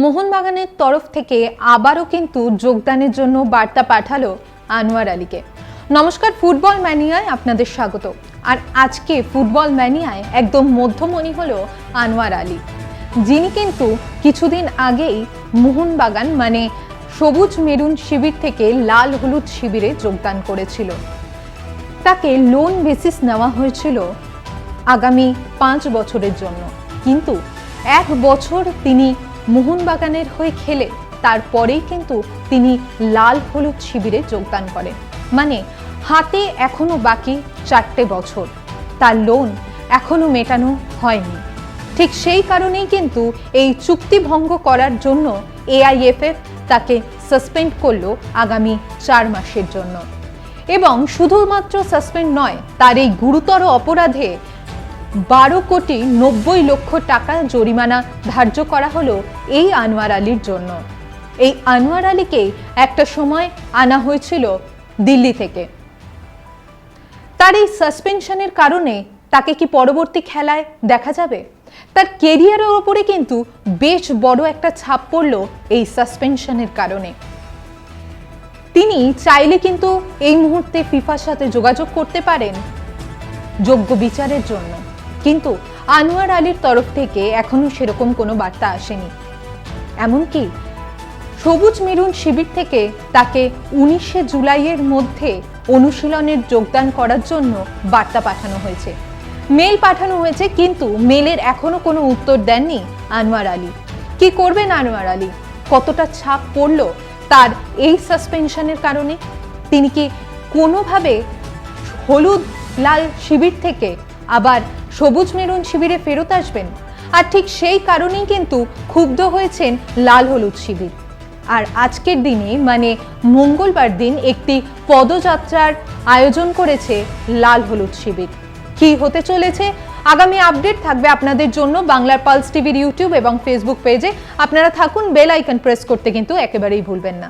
মোহনবাগানের তরফ থেকে আবারও কিন্তু যোগদানের জন্য বার্তা পাঠালো আনোয়ার আলীকে। নমস্কার, ফুটবল ম্যানিয়ায় আপনাদের স্বাগত। আর আজকে ফুটবল ম্যানিয়ায় একদম মধ্যমণি হলো আনোয়ার আলী, যিনি কিন্তু কিছুদিন আগেই মোহনবাগান মানে সবুজ মেরুন শিবির থেকে লাল হলুদ শিবিরে যোগদান করেছিল। তাকে লোন বেসিস নেওয়া হয়েছিল আগামী 5 বছরের জন্য, কিন্তু 1 বছর তিনি মোহনবাগানের হয়ে খেলে তারপরেই কিন্তু তিনি লাল হলুদ শিবিরে যোগদান করেন। মানে হাতে এখনো বাকি 4টে বছর, তার লোন এখনো মেটানো হয়নি। ঠিক সেই কারণেই কিন্তু এই চুক্তি ভঙ্গ করার জন্য এআইএফএফ তাকে সাসপেন্ড করলো আগামী 4 মাসের জন্য। এবং শুধুমাত্র সাসপেন্ড নয়, তার এই গুরুতর অপরাধে 12 কোটি 90 লক্ষ টাকা জরিমানা ধার্য করা হলো এই আনোয়ার আলীর জন্য। এই আনোয়ার আলীকে একটা সময় আনা হয়েছিল দিল্লি থেকে। তার এই সাসপেনশনের কারণে তাকে কি পরবর্তী খেলায় দেখা যাবে? তার কেরিয়ারের ওপরে কিন্তু বেশ বড় একটা ছাপ পড়লো এই সাসপেনশনের কারণে। তিনি চাইলে কিন্তু এই মুহূর্তে ফিফার সাথে যোগাযোগ করতে পারেন যোগ্য বিচারের জন্য, কিন্তু আনোয়ার আলীর তরফ থেকে এখনো সেরকম কোনো বার্তা আসেনি। এমনকি সবুজ মেরুন শিবির থেকে তাকে 19শে জুলাইয়ের মধ্যে অনুশীলনের যোগদান করার জন্য বার্তা পাঠানো হয়েছে, মেল পাঠানো হয়েছে, কিন্তু মেলের এখনো কোনো উত্তর দেননি আনোয়ার আলী। কি করবেন আনোয়ার আলী? কতটা ছাপ পড়লো তার এই সাসপেনশনের কারণে? তিনি কি কোনোভাবে হলুদ লাল শিবির থেকে আবার সবুজ মেরুন শিবিরে ফেরত আসবেন? আর ঠিক সেই কারণেই কিন্তু ক্ষুব্ধ হয়েছেন লাল হলুদ শিবির। আর আজকের দিনে মানে মঙ্গলবার দিন একটি পদযাত্রার আয়োজন করেছে লাল হলুদ শিবির। কি হতে চলেছে আগামী আপডেট থাকবে আপনাদের জন্য বাংলার পালস টিভির ইউটিউব এবং ফেসবুক পেজে। আপনারা থাকুন, বেল আইকন প্রেস করতে কিন্তু একেবারেই ভুলবেন না।